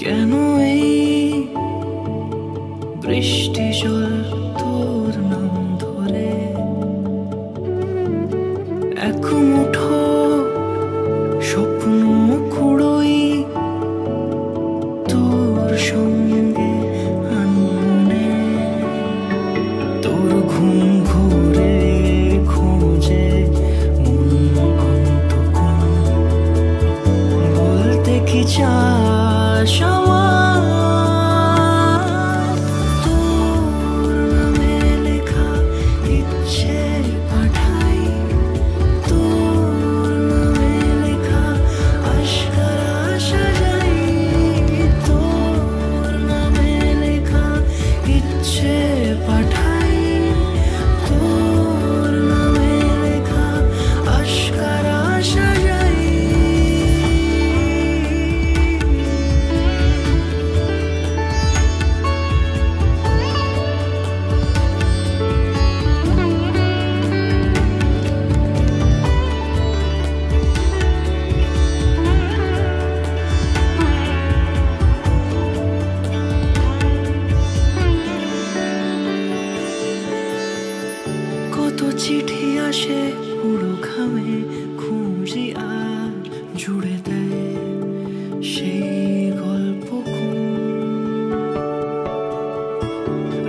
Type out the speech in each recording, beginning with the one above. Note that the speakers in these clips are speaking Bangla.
কেন এই বৃষ্টি জল তোর নাম ধরে এক মুঠো স্বপ্ন কুড়োই তোর সঙ্গে আনমনে তোর ঘুম ঘুরে খোঁজে মন অন্তকোণ বলতে কি চাস কত চিঠি আসে পুরো ঘামে খুঁজি আর জুড়ে দেয় সেই গল্প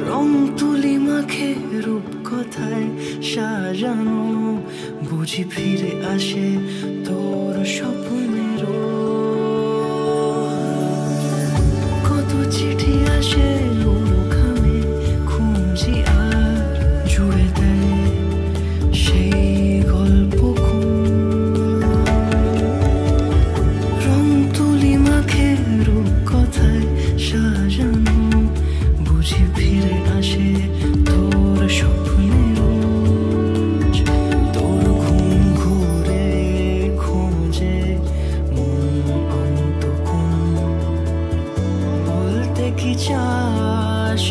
রং তুলি মাখে রূপ কথায় সাজানো বুঝি ফিরে আসে তোর স্বপ্নের কত চিঠি আসে পুরো ঘামে খুঁজি আর জুড়ে দেয় সেই গল্প রং তুলি মাখে রূপ কথায় সাজানো বুঝি ফিরে আসে তোর স্বপ্নের তোর ঘুম ঘুরে খোঁজে মন অন্তকোণ বলতে কি চাস